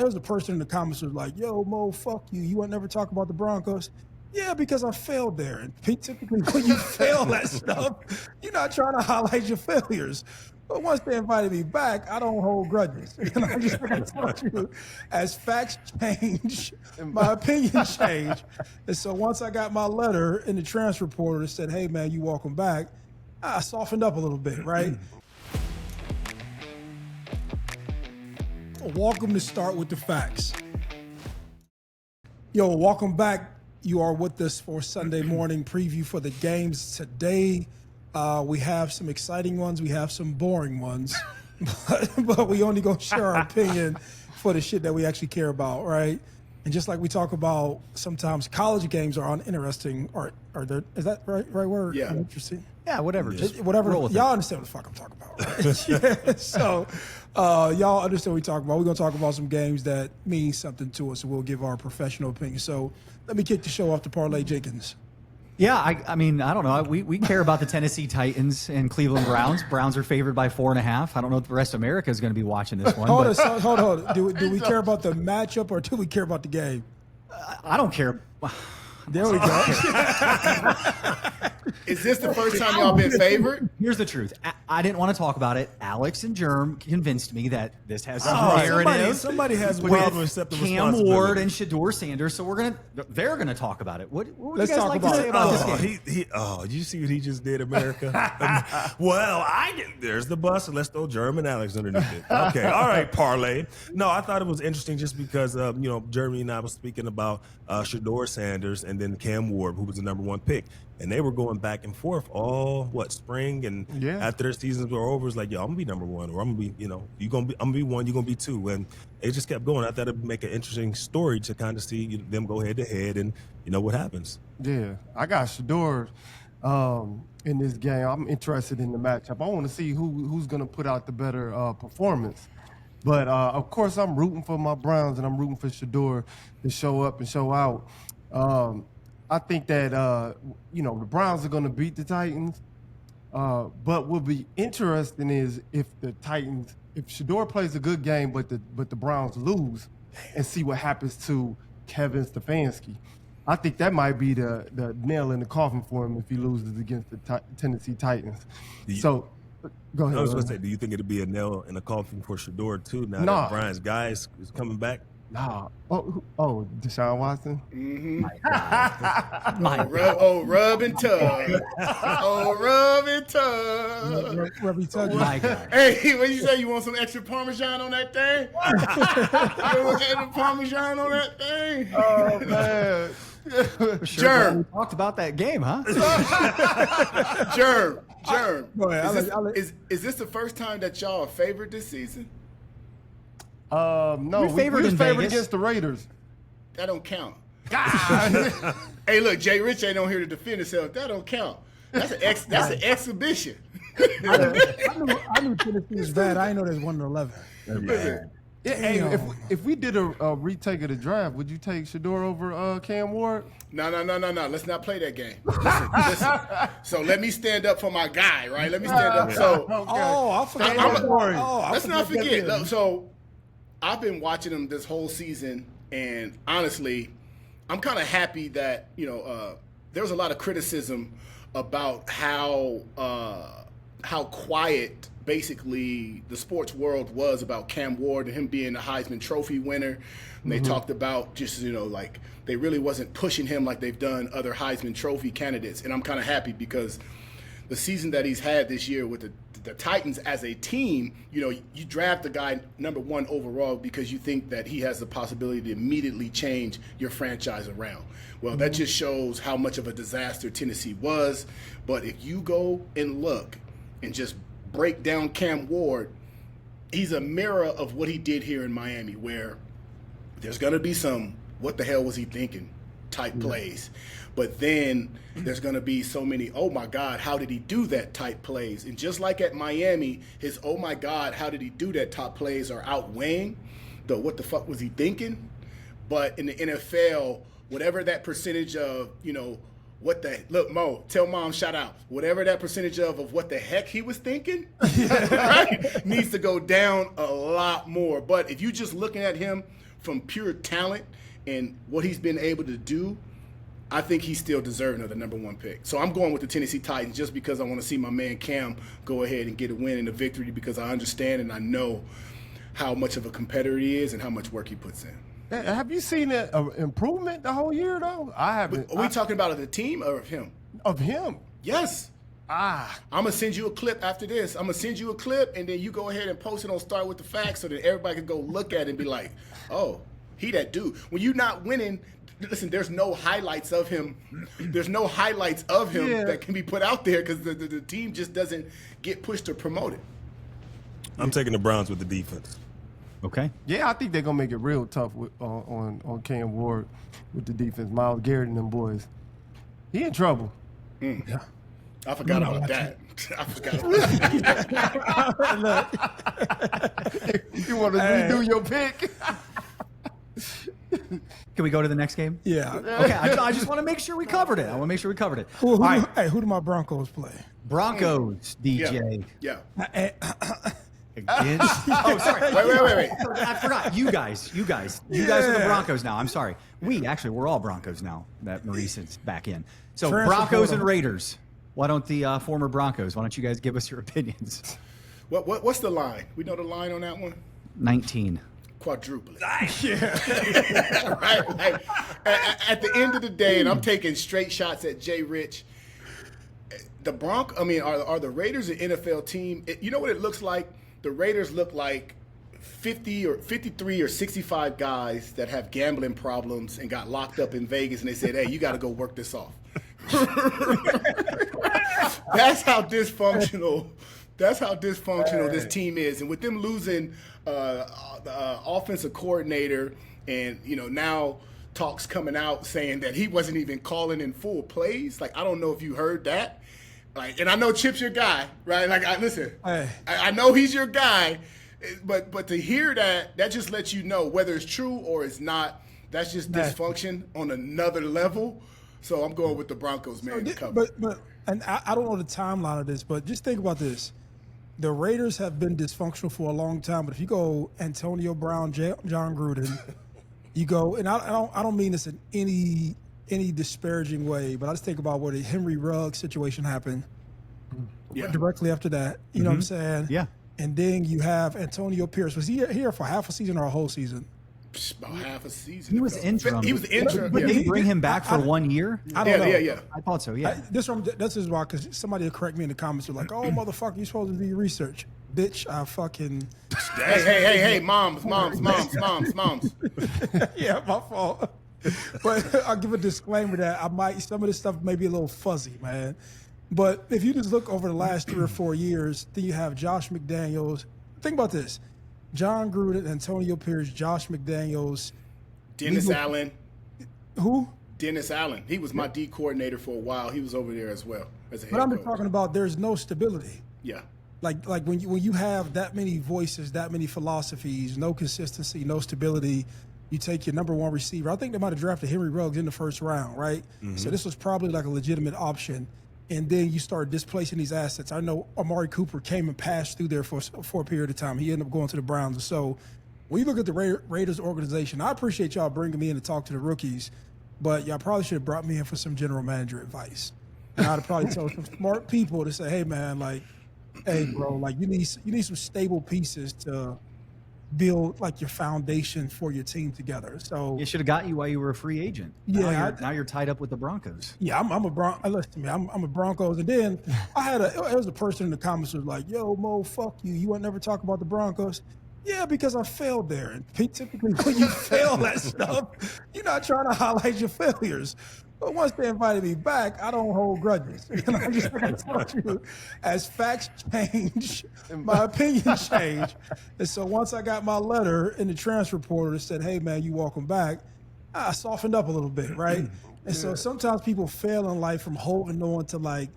was a person in the comments who was like, yo, Mo, fuck you. You won't never talk about the Broncos. Yeah, because I failed there. And typically when you fail at stuff, you're not trying to highlight your failures. But once they invited me back, I don't hold grudges. Just like I told you, as facts change, my opinion changed. And so once I got my letter in the transfer portal that said, hey, man, you welcome back, I softened up a little bit, right? Welcome to Start with the Facts. Yo, welcome back. You are with us for Sunday morning preview for the games today. We have some exciting ones. We have some boring ones. but we only going to share our opinion for the shit that we actually care about, right? And just like we talk about, sometimes college games are uninteresting. Or is that right word? Yeah. Interesting. Yeah, whatever. Just whatever. Y'all understand what the fuck I'm talking about, right? Yeah. So y'all understand what we talk about. We're going to talk about some games that mean something to us, and we'll give our professional opinion. So let me kick the show off to Parlay Jenkins. Yeah, I mean, I don't know. We care about the Tennessee Titans and Cleveland Browns. Browns are favored by 4.5. I don't know if the rest of America is going to be watching this one. Hold on. Do we care about the matchup or do we care about the game? I don't care. There we go. Is this the first time y'all been favored? Here's the truth. I didn't want to talk about it. Alex and Germ convinced me that this has some narrative. narrative. Somebody has wild and accept the Cam responsibility. Ward and Shador Sanders, so they're gonna talk about it. What would Let's you guys talk like about to say it. about this game? Did you see what he just did, America? Well, there's the bus, and let's throw German Alex underneath it. Okay, all right, Parlay. No, I thought it was interesting just because, Jeremy and I was speaking about Shador Sanders and then Cam Ward, who was the number one pick. And they were going back and forth all spring, and after their seasons were over, it's like, yo, I'm gonna be number one, or I'm gonna be, I'm gonna be one, you're gonna be two, and it just kept going. I thought it'd make an interesting story to kind of see them go head to head, and what happens. Yeah, I got Shador in this game. I'm interested in the matchup. I want to see who's gonna put out the better performance. But of course, I'm rooting for my Browns, and I'm rooting for Shador to show up and show out. I think that the Browns are going to beat the Titans, but what will be interesting is if Shador plays a good game, but the Browns lose, and see what happens to Kevin Stefanski. I think that might be the nail in the coffin for him if he loses against the Tennessee Titans. So, go ahead. I was going to say, do you think it'd be a nail in the coffin for Shador too? Now that Brian's guys is coming back. Nah. Oh, Deshaun Watson? Mm-hmm. Rub and tug. Rub and tug. Rub and tug. My God. Hey, what you say? You want some extra Parmesan on that thing? You want extra Parmesan on that thing? Oh, man. Germ. We talked about that game, huh? Germ. Go ahead. Is this the first time that y'all are favored this season? No, we was favored against the Raiders. That don't count. Hey, look, Jay Rich ain't on here to defend himself. That don't count. That's an exhibition. I knew Tennessee was bad. I didn't know there's 1-11. Yeah, hey, if we did a retake of the draft, would you take Shador over Cam Ward? No. Let's not play that game. Listen. So let me stand up for my guy, right? Let me stand up. So, I forgot. Let's not forget. So, I've been watching him this whole season, and honestly, I'm kind of happy that there was a lot of criticism about how quiet basically the sports world was about Cam Ward and him being a Heisman Trophy winner. And they talked about just like they really wasn't pushing him like they've done other Heisman Trophy candidates, and I'm kind of happy because the season that he's had this year with the Titans as a team, you draft the guy number one overall because you think that he has the possibility to immediately change your franchise around. Well, that just shows how much of a disaster Tennessee was. But if you go and look and just break down Cam Ward, he's a mirror of what he did here in Miami, where there's going to be some what the hell was he thinking type plays. But then there's going to be so many, oh, my God, how did he do that type plays? And just like at Miami, his, oh, my God, how did he do that top plays are outweighing the what the fuck was he thinking? But in the NFL, whatever that percentage of, look, Mo, tell Mom, shout out, whatever that percentage of what the heck he was thinking, right, needs to go down a lot more. But if you're just looking at him from pure talent and what he's been able to do, I think he's still deserving of the number 1 pick. So I'm going with the Tennessee Titans just because I want to see my man Cam go ahead and get a win and a victory, because I understand and I know how much of a competitor he is and how much work he puts in. Have you seen an improvement the whole year, though? I haven't. Are we talking about of the team or of him? Of him? Yes. I'm going to send you a clip after this. I'm going to send you a clip, and then you go ahead and post it on Start With The Facts so that everybody can go look at it and be like, oh, he that dude. When you're not winning, listen, there's no highlights of him. There's no highlights of him that can be put out there because the team just doesn't get pushed or promoted. I'm taking the Browns with the defense. Okay. Yeah, I think they're going to make it real tough on Cam Ward with the defense. Myles Garrett and them boys. He in trouble. Yeah. I forgot about that. I forgot about that. You want to redo your pick? Can we go to the next game? Yeah. Okay. I just want to make sure we covered it. I want to make sure we covered it. Who, All right. Hey, who do my Broncos play? Broncos, DJ. Yeah. Against. Oh, sorry. Wait. I forgot. You guys are the Broncos now. I'm sorry. We're all Broncos now that Maurice is back in. So Transfer Broncos portal. and Raiders. Why don't the former Broncos? Why don't you guys give us your opinions? What's the line? We know the line on that one? 19. Quadruple it. Right. At the end of the day, and I'm taking straight shots at Jay Rich. The are the Raiders an NFL team? You know what it looks like? The Raiders look like 50 or 53 or 65 guys that have gambling problems and got locked up in Vegas, and they said, "Hey, you got to go work this off." That's how dysfunctional. That's how dysfunctional this team is, and with them losing the offensive coordinator, and now talks coming out saying that he wasn't even calling in full plays. Like, I don't know if you heard that. Like, and I know Chip's your guy, right? Like, I know he's your guy, but to hear that just lets you know whether it's true or it's not. That's just dysfunction on another level. So I'm going with the Broncos, man. To cover. But I don't know the timeline of this, but just think about this. The Raiders have been dysfunctional for a long time, but if you go Antonio Brown, John Gruden, you go, and I don't mean this in any disparaging way, but I just think about where the Henry Ruggs situation happened directly after that. You know what I'm saying? Yeah. And then you have Antonio Pierce. Was he here for half a season or a whole season? About half a season. He was interim. He was interim. But they bring him back for 1 year? I don't know. Yeah. I thought so, yeah. This is why, because somebody will correct me in the comments. They're like, "Oh, motherfucker, you supposed to do your research, bitch." I fucking. Hey, moms. Yeah, my fault. But I'll give a disclaimer that some of this stuff may be a little fuzzy, man. But if you just look over the last 3 or 4 years, then you have Josh McDaniels. Think about this: John Gruden, Antonio Pierce, Josh McDaniels, Dennis Allen. Who? Dennis Allen. He was my D coordinator for a while. He was over there as well as a head But I'm coach. talking about there's no stability. Yeah. Like when you have that many voices, that many philosophies, no consistency, no stability, you take your number 1 receiver. I think they might have drafted Henry Ruggs in the first round, right? So this was probably like a legitimate option. And then you start displacing these assets. I know Amari Cooper came and passed through there for a period of time. He ended up going to the Browns. So when you look at the Raiders organization, I appreciate y'all bringing me in to talk to the rookies, but y'all probably should have brought me in for some general manager advice. And I'd have probably told some smart people to say, "Hey, man, like, hey, bro, like you need some stable pieces to build like your foundation for your team together." So It should have got you while you were a free agent. Yeah, Now you're tied up with the Broncos. yeah, I'm a listen to me. I'm a Broncos, and then there was a person in the comments who was like, "Yo, Mo, fuck you. You won't never talk about the Broncos." Yeah, because I failed there. And typically when you fail that stuff, you're not trying to highlight your failures. But once they invited me back, I don't hold grudges. Just like I told you, as facts change, my opinions change. And so once I got my letter in the transfer portal that said, "Hey, man, you welcome back," I softened up a little bit, right? And so sometimes people fail in life from holding on to like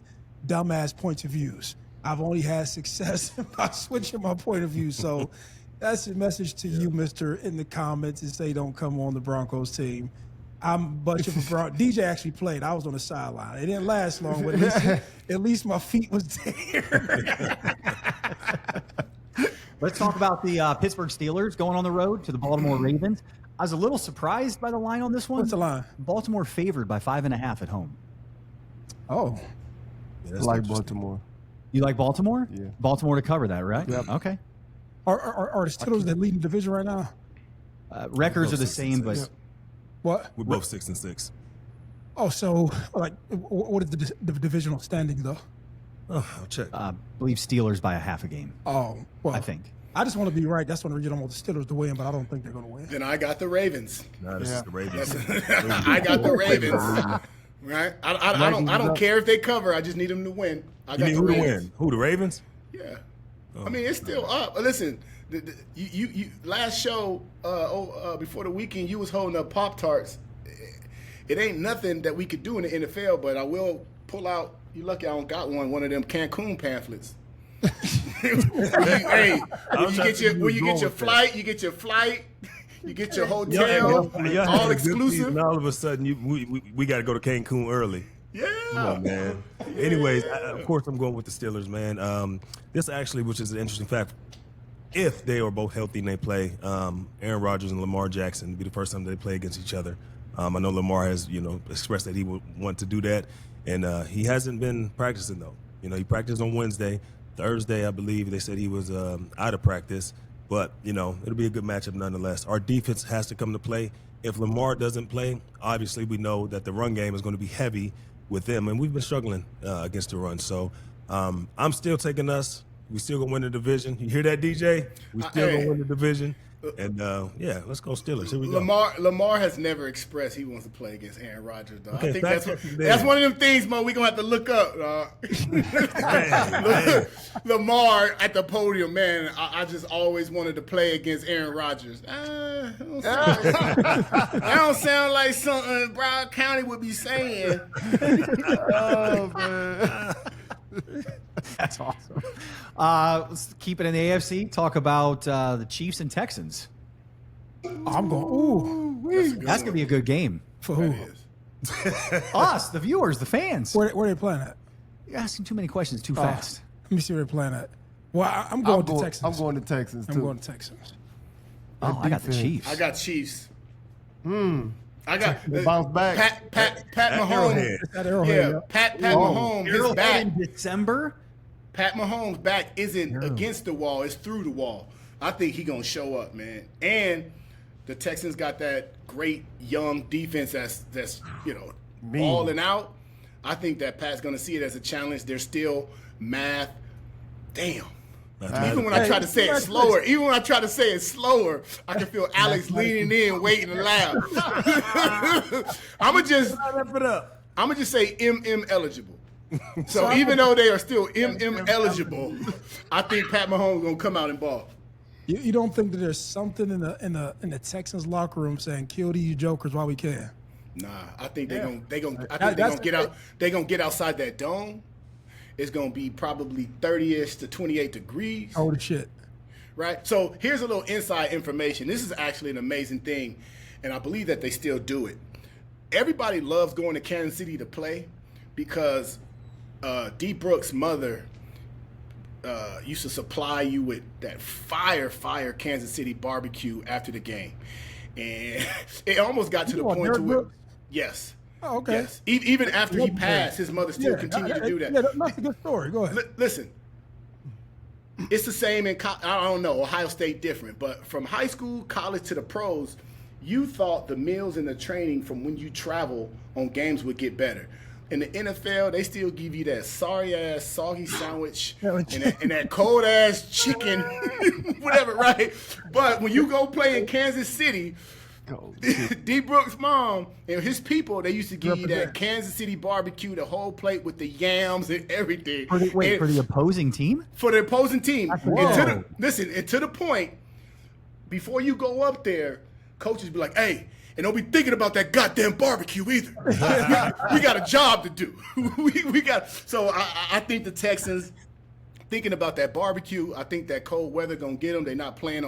dumbass points of views. I've only had success by switching my point of view. So that's a message to you, mister, in the comments, and say don't come on the Broncos team. I'm a bunch of a DJ actually played. I was on the sideline. It didn't last long, but at least my feet was there. Let's talk about the Pittsburgh Steelers going on the road to the Baltimore Ravens. I was a little surprised by the line on this one. What's the line? Baltimore favored by 5.5 at home. Oh, Yeah, I like Baltimore. You like Baltimore? Yeah. Baltimore to cover that, right? Yep. Okay. are the Steelers that lead the division right now? Records are the 6-6. same, but Yeah. What? We're both 6-6. Oh, so like, what is the divisional standings though? Oh, I'll check. I believe Steelers by a half a game, Oh, well, I think. I just want to be right. That's one reason I want the Steelers to win, but I don't think they're going to win. Then I got the Ravens. Nah, this is the Ravens. I got the Ravens. Right? I don't care if they cover. I just need them to win. I You got need the who to Ravens. win? Who, the Ravens? Yeah. I mean, it's still up. Listen, you last show before the weekend, you was holding up Pop-Tarts. It ain't nothing that we could do in the NFL, but I will pull out. You lucky I don't got one of them Cancun pamphlets. Hey, when you get your flight, you get your hotel, all exclusive. And all of a sudden, we got to go to Cancun early. Yeah. Come on, man. Anyways, of course, I'm going with the Steelers, man. This actually, which is an interesting fact, if they are both healthy and they play, Aaron Rodgers and Lamar Jackson will be the first time they play against each other. I know Lamar has, expressed that he would want to do that, and he hasn't been practicing though. He practiced on Wednesday. Thursday, I believe they said he was out of practice, but it'll be a good matchup nonetheless. Our defense has to come to play. If Lamar doesn't play, obviously we know that the run game is going to be heavy with them, and we've been struggling against the run. So I'm still taking us. We still gonna win the division. You hear that, DJ? We still gonna win the division. And yeah, let's go Steelers. Here we go. Lamar has never expressed he wants to play against Aaron Rodgers, though. Okay, I think fact that's one of them things, Mo, we gonna have to look up. Lamar at the podium, man. I just always wanted to play against Aaron Rodgers. That don't sound like something Broward County would be saying. Oh man. That's awesome. Let's keep it in the AFC. Talk about the Chiefs and Texans. I'm going, ooh, That's going to be a good game. for who? Us, the viewers, the fans. Where are they playing at? You're asking too many questions too fast. Let me see where they're playing at. Well, I'm going to Texans. I'm going to Texans too. I'm going to Texans. Oh, I got the defense. Chiefs. I got Chiefs. I got They bounce back. Pat Mahomes. It's at Arrowhead. Yeah, Pat Mahomes. His Arrowhead back. in December. Pat Mahomes' back isn't against the wall; it's through the wall. I think he's gonna show up, man. And the Texans got that great young defense that's balling out. I think that Pat's gonna see it as a challenge. There's still math. Damn. Even when I try to say it slower, I can feel Alex leaning in, waiting to laugh. I'ma just say MM eligible. So even though they are still MM eligible, I think Pat Mahomes gonna come out and ball. You don't think that there's something in the Texans locker room saying kill these jokers while we can? Nah, I think they're gonna get outside that dome. It's gonna be probably 30-ish to 28 degrees. Holy shit. Right? So here's a little inside information. This is actually an amazing thing, and I believe that they still do it. Everybody loves going to Kansas City to play because D. Brooks' mother used to supply you with that fire Kansas City barbecue after the game. And it almost got to the point to where, yes. Oh, okay. Yes. Even after he passed, his mother still continued to do that. Yeah, that's a good story. Go ahead. Listen, it's the same in, I don't know, Ohio State different, but from high school, college to the pros, you thought the meals and the training from when you travel on games would get better. In the NFL, they still give you that sorry-ass, soggy sandwich and that cold-ass chicken, whatever, right? But when you go play in Kansas City, D. Brooks' mom and his people, they used to give you that Kansas City barbecue, the whole plate with the yams and everything. For the opposing team? For the opposing team. And Whoa. to the point, before you go up there, coaches be like, hey, and don't be thinking about that goddamn barbecue either. we got a job to do. So I think the Texans, thinking about that barbecue, I think that cold weather gonna get them. They're not playing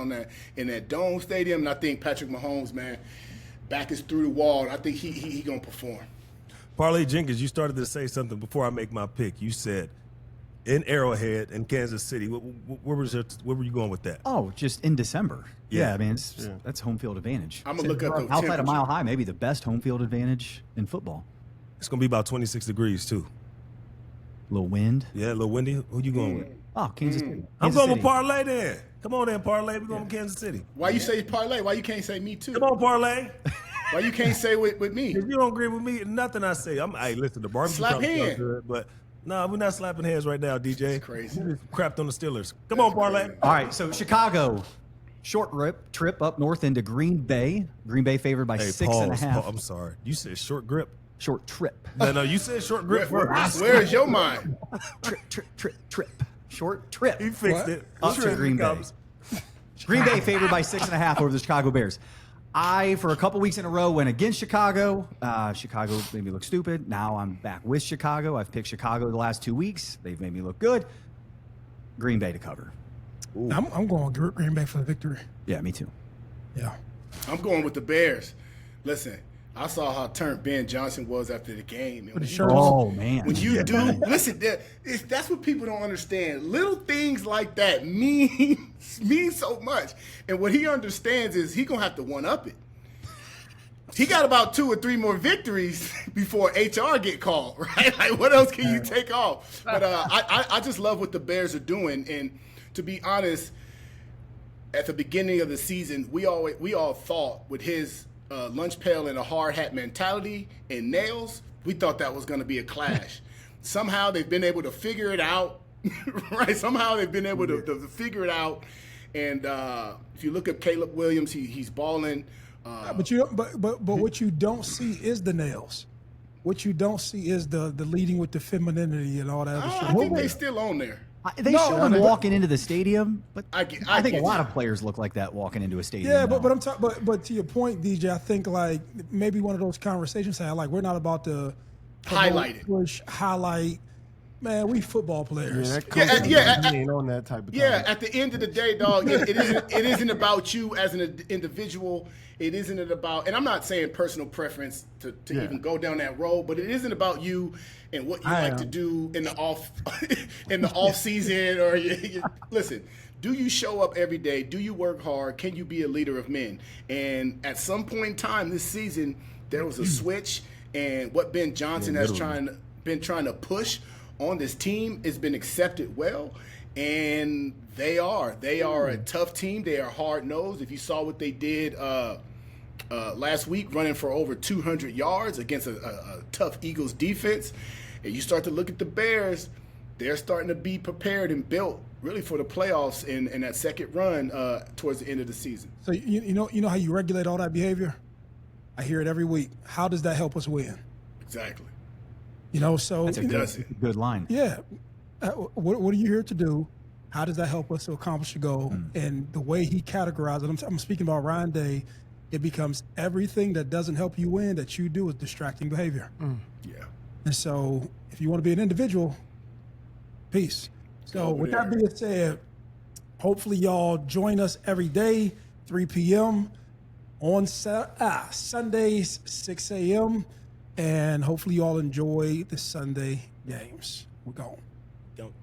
in that dome stadium, and I think Patrick Mahomes, man, back is through the wall. I think he gonna perform. Parlay Jenkins, you started to say something before I make my pick. You said, in Arrowhead in Kansas City. Where were you going with that? Oh, just in December. Yeah. Yeah, I mean, that's home field advantage. I'm gonna look up the Outside temperature. of Mile High, maybe the best home field advantage in football. It's going to be about 26 degrees, too. A little wind. Yeah, a little windy. Who you going with? Oh, Kansas City. I'm Kansas going City. with Parlay then. Come on then, Parlay. We're going with Kansas City. Why you say parlay? Why you can't say me too? Come on, Parlay. Why you can't say with me? If you don't agree with me, nothing I say. Hey, listen, the barbecue Slap probably hand. sounds good, but no, we're not slapping hands right now, DJ. That's crazy. We just crapped on the Steelers. Come on, Parlay. All right, so Chicago, short trip up north into Green Bay. Green Bay favored by Hey, 6.5. I'm sorry. You said short grip. Short trip. No, you said short grip first. Where is your mind? Trip. Short trip. He fixed it. Up to Green Bay. Green Bay favored by 6.5 over the Chicago Bears. For a couple weeks in a row, went against Chicago. Chicago made me look stupid. Now I'm back with Chicago. I've picked Chicago the last 2 weeks. They've made me look good. Green Bay to cover. I'm going Green Bay for the victory. Yeah, me too. Yeah. I'm going with the Bears. Listen, I saw how turned Ben Johnson was after the game. With the shirt Oh, man. When you do, listen, that's what people don't understand. Little things like that mean so much. And what he understands is he going to have to one-up it. He got about 2 or 3 more victories before HR get called, right? Like, what else can you take off? But I just love what the Bears are doing. And to be honest, at the beginning of the season, we all thought with his lunch pail and a hard hat mentality and nails, we thought that was going to be a clash. Somehow they've been able to figure it out, right? Somehow they've been able to figure it out. And if you look at Caleb Williams, he's balling. But what you don't see is the nails. What you don't see is the leading with the femininity and all that other shit. I think they still on there. They show him they- walking into the stadium, but I think get a lot you. of players look like that walking into a stadium. Yeah, now. but I'm talking. But to your point, DJ, I think like maybe one of those conversations had like we're not about to Highlight it. push, highlight. Man, we football players. Yeah, that coach he ain't on that type of Yeah, time. at the end of the day, dog, it isn't about you as an individual. It isn't about, and I'm not saying personal preference to even go down that road, but it isn't about you and what you like to do in the off season or listen. Do you show up every day? Do you work hard? Can you be a leader of men? And at some point in time this season, there was a switch, and what Ben Johnson has been trying to push on this team has been accepted well, and they are a tough team. They are hard-nosed. If you saw what they did last week, running for over 200 yards against a tough Eagles defense, and you start to look at the Bears, they're starting to be prepared and built really for the playoffs in that second run towards the end of the season. So you know how you regulate all that behavior? I hear it every week. How does that help us win? Exactly. You know, so that's a good line. yeah. What are you here to do? How does that help us to accomplish the goal? And the way he categorized it, I'm speaking about Ryan Day, it becomes everything that doesn't help you win that you do is distracting behavior. Yeah. And so if you want to be an individual, peace. So with that being said, hopefully y'all join us every day, 3 p.m. on Sundays, 6 a.m. And hopefully you all enjoy the Sunday games. We're gone. Don't.